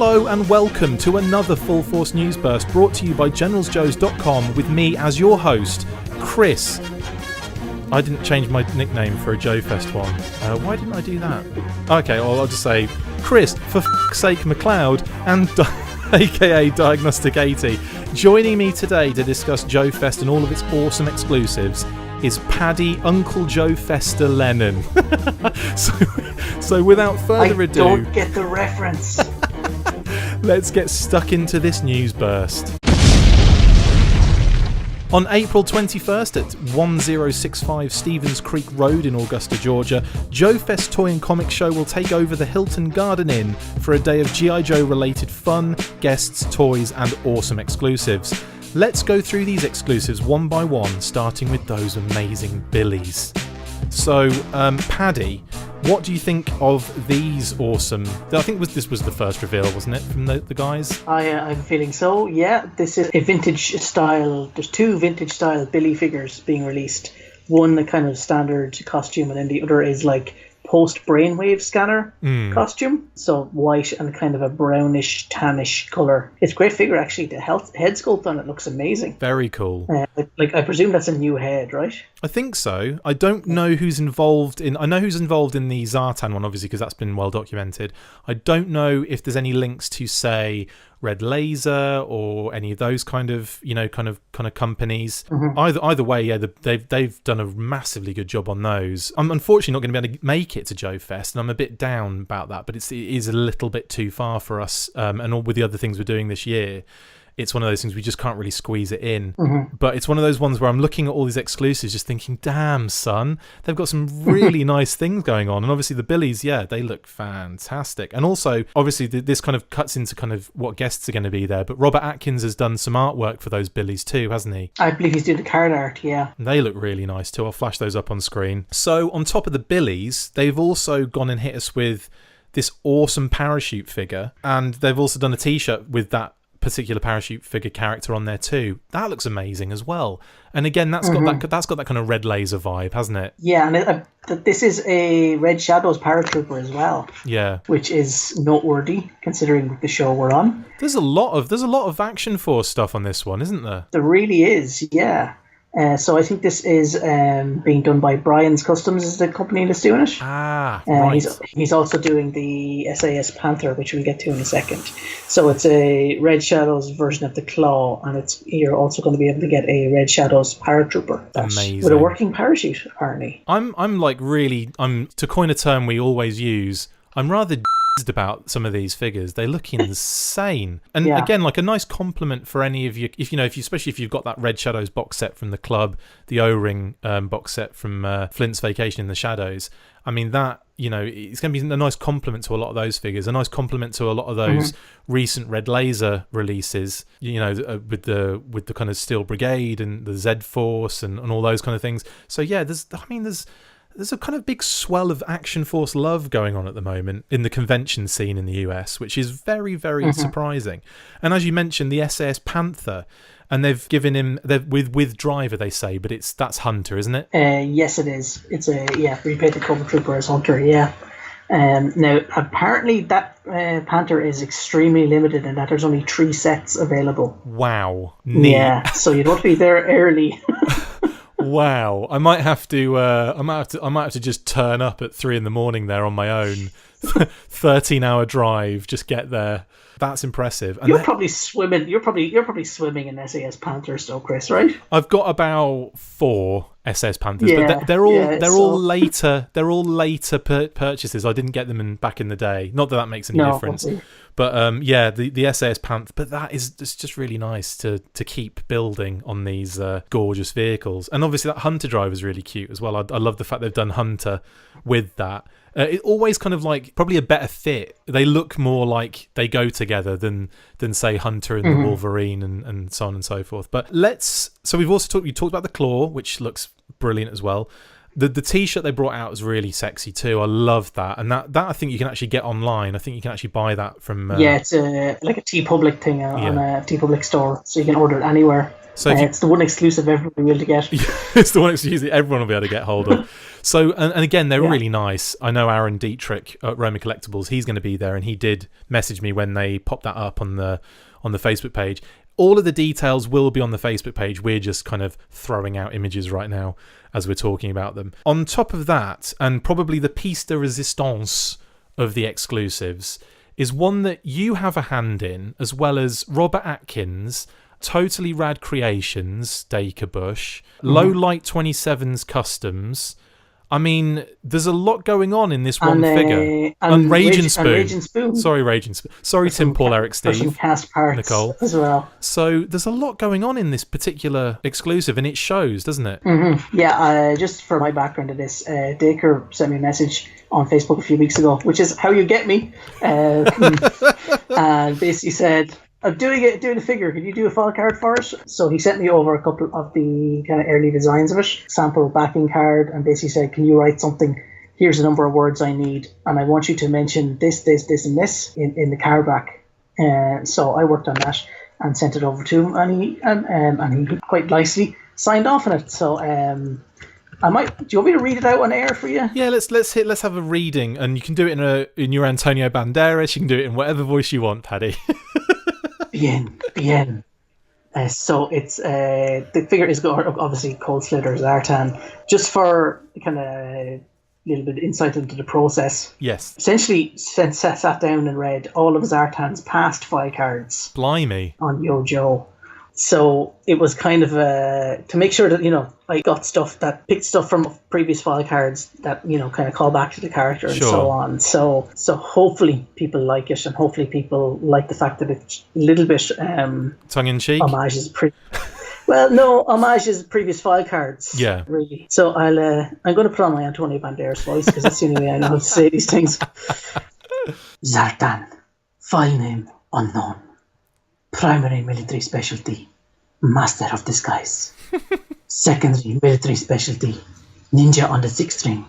Hello and welcome to another Full Force News Burst brought to you by GeneralsJoes.com with me as your host, Chris. I didn't change my nickname for a JoeFest one. Why didn't I do that? Okay, well, I'll just say Chris, for f***'s sake, McLeod, and aka Diagnostic 80. Joining me today to discuss JoeFest and all of its awesome exclusives is Paddy, Uncle Joe Fester Lennon. so without further ado... I don't get the reference. Let's get stuck into this news burst. On April 21st at 1065 Stevens Creek Road in Augusta, Georgia, JoeFest Toy and Comic Show will take over the Hilton Garden Inn for a day of G.I. Joe related fun, guests, toys and awesome exclusives. Let's go through these exclusives one by one, starting with those amazing Billies. So, Paddy, what do you think of these awesome... I think this was the first reveal, wasn't it, from the guys? I'm feeling so, yeah. This is a vintage style... There's two vintage style Billy figures being released. One, a kind of standard costume, and then the other is like post-brainwave scanner costume. So white and kind of a brownish, tannish colour. It's a great figure, actually. The head sculpt on it looks amazing. Very cool. I presume that's a new head, right? I think so. I don't know who's involved in... I know who's involved in the Zartan one, obviously, because that's been well documented. I don't know if there's any links to, say, Red Laser or any of those kind of companies. Either way, yeah, they've done a massively good job on those. I'm unfortunately not going to be able to make it to JoeFest, and I'm a bit down about that, but it is a little bit too far for us, and all with the other things we're doing this year. It's one of those things we just can't really squeeze it in. But it's one of those ones where I'm looking at all these exclusives just thinking, damn, son, they've got some really nice things going on. And obviously the Billies, yeah, they look fantastic. And also, obviously, this kind of cuts into kind of what guests are going to be there. But Robert Atkins has done some artwork for those Billies too, hasn't he? I believe he's doing the card art, yeah. And they look really nice too. I'll flash those up on screen. So on top of the Billies, they've also gone and hit us with this awesome parachute figure. And they've also done a t-shirt with that particular parachute figure character on there too. That looks amazing as well. And again, that's got that kind of Red Laser vibe, hasn't it? Yeah, and this is a Red Shadows paratrooper as well. Yeah, which is noteworthy considering the show we're on. There's a lot of Action Force stuff on this one, isn't there? There really is, yeah. So I think this is being done by Brian's Customs, is the company that's doing it. Right. He's also doing the SAS Panther, which we'll get to in a second. So it's a Red Shadows version of the Claw, and you're also going to be able to get a Red Shadows paratrooper. Amazing. With a working parachute, apparently. I'm to coin a term we always use, I'm rather about some of these figures. They look insane, and again, like a nice compliment for any of you, especially if you've got that Red Shadows box set from the club, the O-ring box set from Flint's Vacation in the Shadows. I mean, that, it's going to be a nice compliment to a lot of those figures, a nice compliment to a lot of those recent Red Laser releases, with the kind of Steel Brigade and the Z Force and all those kind of things. So yeah, there's a kind of big swell of Action Force love going on at the moment in the convention scene in the US, which is very, very surprising. And as you mentioned, the SAS Panther, and they've given him with driver, they say, but that's Hunter, isn't it? Yes, it is. It's repainted Cobra Trooper as Hunter. Yeah. Now, apparently that Panther is extremely limited in that there's only 3 sets available. Wow. Neat. Yeah. So you'd want to be there early. Wow, I might have to just turn up at 3 a.m. there on my own. 13-hour drive, just get there. That's impressive. And you're probably swimming. You're probably swimming in SAS Panthers, though, Chris, right? I've got about 4 SS Panthers, but they're all later. They're all later purchases. I didn't get them back in the day. Not that makes any difference. But the SAS Panther. But it's just really nice to keep building on these gorgeous vehicles. And obviously that Hunter driver is really cute as well. I love the fact they've done Hunter with that. It always kind of like probably a better fit. They look more like they go together than say Hunter and the Wolverine and so on and so forth. But so we've also talked about the Claw, which looks brilliant as well. The t-shirt they brought out is really sexy too. I love that, and that I think you can actually get online. I think you can actually buy that from it's like a TeePublic thing on a TeePublic store, so you can order it anywhere. So it's the one exclusive everyone will be able to get. It's the one exclusive everyone will be able to get hold of. So, and again, they're really nice. I know Aaron Dietrich at Roma Collectibles, he's going to be there, and he did message me when they popped that up on the Facebook page. All of the details will be on the Facebook page. We're just kind of throwing out images right now as we're talking about them. On top of that, and probably the piece de resistance of the exclusives, is one that you have a hand in, as well as Robert Atkins, Totally Rad Creations, Dacre Bush, Low Light 27's Customs. I mean, there's a lot going on in this one figure. And Raging Spoon. Sorry, Raging Spoon. Sorry, Tim, Paul, Eric, Steve, cast parts Nicole as well. So there's a lot going on in this particular exclusive, and it shows, doesn't it? Mm-hmm. Yeah, just for my background to this, Dacre sent me a message on Facebook a few weeks ago, which is how you get me, and basically said, I'm doing a figure. Can you do a file card for it? So he sent me over a couple of the kind of early designs of it, sample backing card, and basically said, can you write something? Here's the number of words I need, and I want you to mention this, and this in the card back. So I worked on that and sent it over to him, and he quite nicely signed off on it. So I might. Do you want me to read it out on air for you? Yeah, let's have a reading, and you can do it in your Antonio Banderas. You can do it in whatever voice you want, Paddy. Bien. So it's the figure is obviously Cold Slither Zartan. Just for kind of a little bit of insight into the process. Yes. Essentially, sat down and read all of Zartan's past file cards. Blimey. On Joe. So it was kind of to make sure that, I got picked stuff from previous file cards that, kind of call back to the character and so on. So hopefully people like it, and hopefully people like the fact that it's a little bit tongue-in-cheek? Homages previous file cards. Yeah. Really. So I'm going to put on my Antonio Banderas voice, because that's the only way I know how to say these things. Zartan. File name unknown. Primary military specialty, Master of Disguise. Secondary military specialty, Ninja on the sixth string.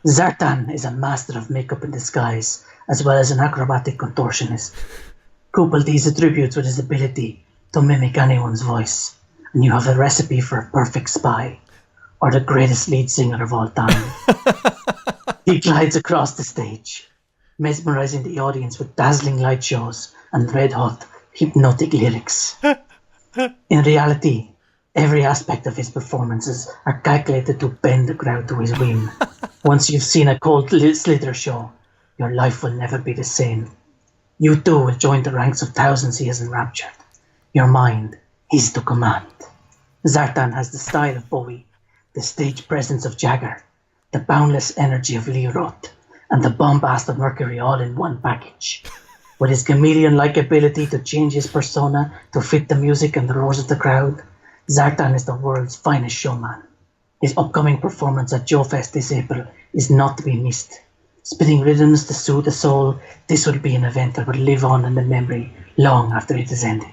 Zartan is a master of makeup and disguise, as well as an acrobatic contortionist. Couple these attributes with his ability to mimic anyone's voice, and you have a recipe for a perfect spy, or the greatest lead singer of all time. He glides across the stage, mesmerizing the audience with dazzling light shows and red-hot, hypnotic lyrics. In reality, every aspect of his performances are calculated to bend the crowd to his whim. Once you've seen a Cold Slither show, your life will never be the same. You too will join the ranks of thousands he has enraptured. Your mind is to command. Zartan has the style of Bowie, the stage presence of Jagger, the boundless energy of Lee Roth, and the bombast of Mercury all in one package. With his chameleon-like ability to change his persona to fit the music and the roars of the crowd, Zartan is the world's finest showman. His upcoming performance at JoeFest this April is not to be missed. Spitting rhythms to soothe the soul, this will be an event that will live on in the memory long after it has ended.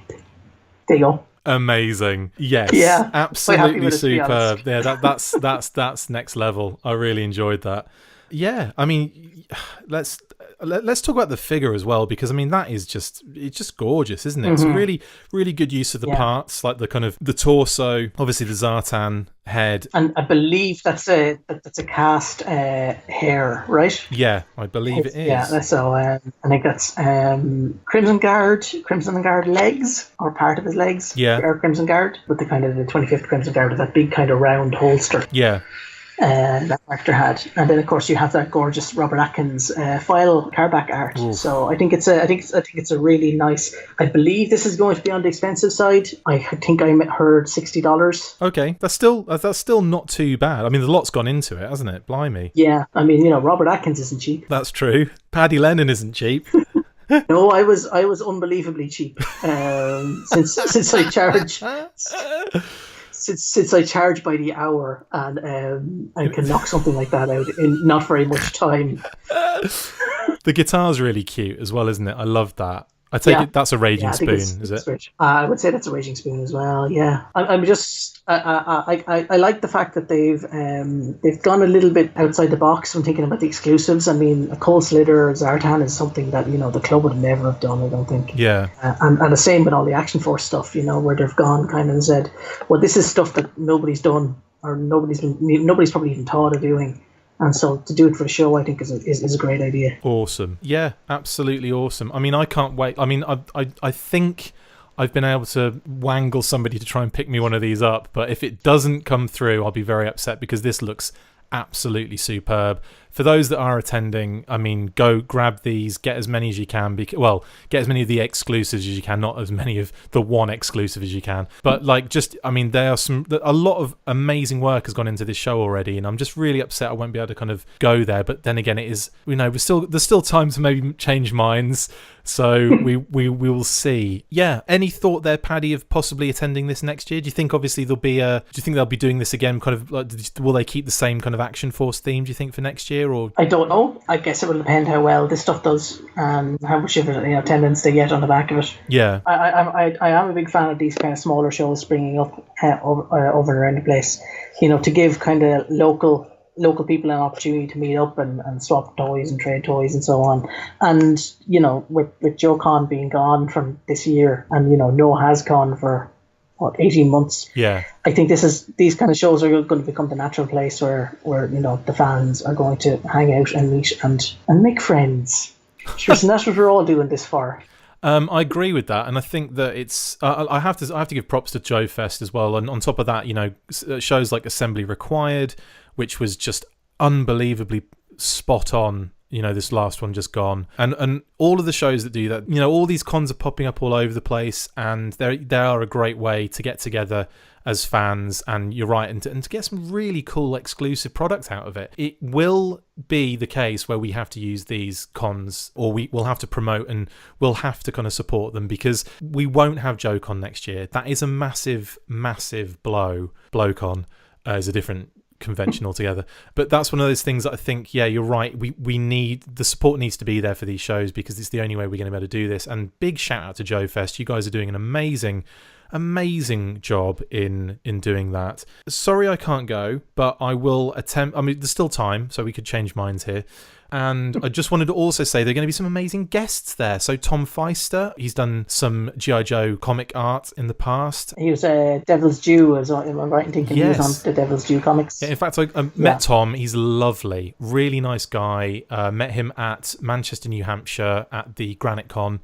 There you go. Amazing. Yes. Yeah. Absolutely superb. Yeah, that's next level. I really enjoyed that. Yeah, I mean, let's talk about the figure as well, because I mean it's just gorgeous, isn't it? Mm-hmm. It's a really, really good use of the parts, like the torso, obviously the Zartan head, and I believe that's a cast hair, right? Yeah, I believe it is. Yeah, so I think that's Crimson Guard legs, or part of his legs. Yeah, or Crimson Guard with the kind of the 25th Crimson Guard with that big kind of round holster. Yeah. That character had, and then of course you have that gorgeous Robert Atkins file cardback art. Oof. So I think it's a really nice. I believe this is going to be on the expensive side. I think I heard $60. Okay, that's still not too bad. I mean, a lot's gone into it, hasn't it? Blimey. Yeah, I mean, Robert Atkins isn't cheap. That's true. Paddy Lennon isn't cheap. No, I was unbelievably cheap. Since I charge. Since I charge by the hour and can knock something like that out in not very much time. The guitar's really cute as well, isn't it? I love that. I take it that's a Raging Spoon, is it? I would say that's a Raging Spoon as well. Yeah, I'm just I like the fact that they've gone a little bit outside the box when thinking about the exclusives. I mean, a Cold Slitter or Zartan is something that the club would never have done, I don't think. Yeah, and the same with all the Action Force stuff. Where they've gone kind of and said, well, this is stuff that nobody's done or nobody's probably even thought of doing. And so to do it for a show, I think is a great idea. Awesome. Yeah, absolutely awesome. I mean, I can't wait. I mean, I think I've been able to wangle somebody to try and pick me one of these up. But if it doesn't come through, I'll be very upset because this looks absolutely superb. For those that are attending, I mean, go grab these, get as many as you can. Get as many of the exclusives as you can, not as many of the one exclusive as you can. But a lot of amazing work has gone into this show already, and I'm just really upset I won't be able to kind of go there. But then again, it is, there's still time to maybe change minds. So we will see. Yeah. Any thought there, Paddy, of possibly attending this next year? Do you think obviously do you think they'll be doing this again? Kind of like, will they keep the same kind of Action Force theme? Do you think for next year? Or I don't know. I guess it will depend how well this stuff does and how much of attendance they get on the back of it. Yeah. I am a big fan of these kind of smaller shows springing up over and around the place. To give kind of local people an opportunity to meet up and swap toys and trade toys and so on. And, with Joe Con being gone from this year and, Noah has gone for, 18 months. Yeah. I think these kind of shows are going to become the natural place where the fans are going to hang out and meet and make friends. Sure, and that's what we're all doing this for. I agree with that, and I think that it's. I have to give props to JoeFest as well, and on top of that, shows like Assembly Required, which was just unbelievably spot on. This last one just gone, and all of the shows that do that. All these cons are popping up all over the place, and they are a great way to get together as fans. And you're right, and to get some really cool exclusive products out of it. It will be the case where we have to use these cons, or we'll have to promote, and we'll have to kind of support them because we won't have JoeCon next year. That is a massive, massive blow. BlowCon is a different convention altogether, but that's one of those things that I think, yeah, you're right, we need the support needs to be there for these shows because it's the only way we're going to be able to do this. And big shout out to JoeFest. You guys are doing an amazing job in doing that. Sorry I can't go, but I will attempt. I mean, there's still time, so we could change minds here. And I just wanted to also say there are going to be some amazing guests there. So Tom Feister, he's done some G.I. Joe comic art in the past. He was a Devil's Due, am I right in thinking? Yes. He was on the Devil's Due comics? Yeah, in fact, I met Tom. He's lovely. Really nice guy. Met him at Manchester, New Hampshire at the Granite Con,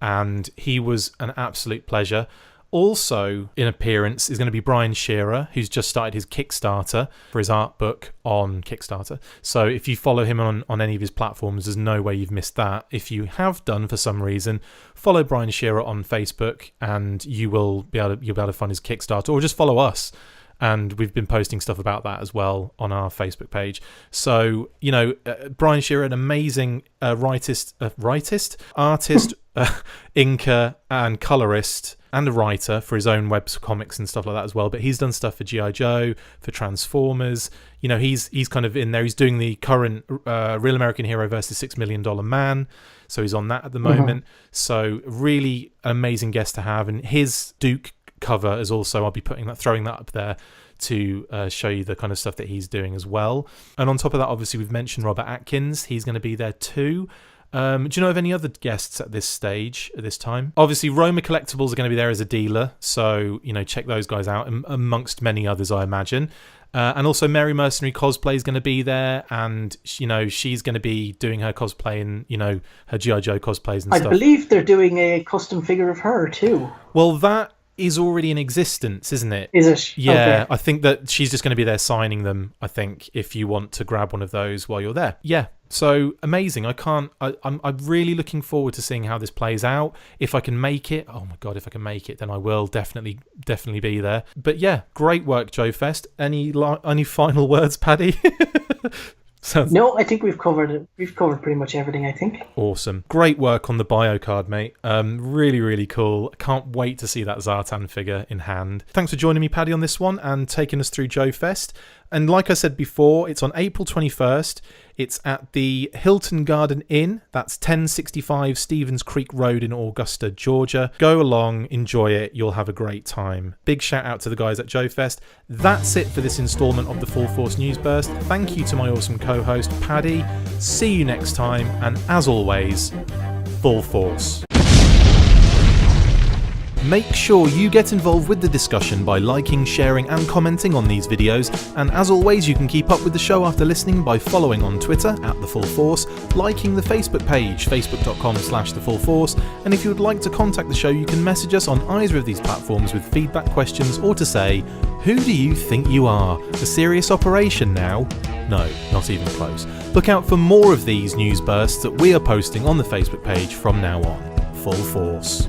and he was an absolute pleasure. Also in appearance is going to be Brian Shearer, who's just started his Kickstarter for his art book on Kickstarter. So if you follow him on any of his platforms, there's no way you've missed that. If you have done for some reason, follow Brian Shearer on Facebook and you'll be able to find his Kickstarter, or just follow us. And we've been posting stuff about that as well on our Facebook page. So, Brian Shearer, an amazing artist, inker and colorist, and a writer for his own web comics and stuff like that as well. But he's done stuff for G.I. Joe, for Transformers. He's kind of in there. He's doing the current Real American Hero versus $6 Million Man. So he's on that at the moment. So really amazing guest to have. And his Duke cover is also, I'll be throwing that up there to show you the kind of stuff that he's doing as well. And on top of that, obviously we've mentioned Robert Atkins. He's going to be there too. Do you know of any other guests at this time? Obviously Roma Collectibles are going to be there as a dealer, so check those guys out, amongst many others, I imagine. And also Mary Mercenary Cosplay is going to be there, and she's going to be doing her cosplay and her G.I. Joe cosplays and stuff. I believe they're doing a custom figure of her too. Well, that is already in existence, isn't it? Is it? Yeah, okay. I think that she's just going to be there signing them, I think, if you want to grab one of those while you're there. Yeah, so amazing. I'm really looking forward to seeing how this plays out. If I can make it, oh my God, if I can make it, then I will definitely be there. But yeah, great work, JoeFest. Any final words, Paddy? No, I think we've covered it. We've covered pretty much everything, I think. Awesome. Great work on the bio card, mate. Really, really cool. Can't wait to see that Zartan figure in hand. Thanks for joining me, Paddy, on this one and taking us through JoeFest. And like I said before, it's on April 21st. It's at the Hilton Garden Inn. That's 1065 Stevens Creek Road in Augusta, Georgia. Go along, enjoy it. You'll have a great time. Big shout out to the guys at JoeFest. That's it for this instalment of the Full Force News Burst. Thank you to my awesome co-host, Paddy. See you next time. And as always, Full Force. Make sure you get involved with the discussion by liking, sharing and commenting on these videos, and as always you can keep up with the show after listening by following on Twitter @TheFullForce, liking the Facebook page facebook.com/TheFullForce, and if you would like to contact the show you can message us on either of these platforms with feedback, questions or to say, who do you think you are? A serious operation now? No, not even close. Look out for more of these news bursts that we are posting on the Facebook page from now on. Full Force.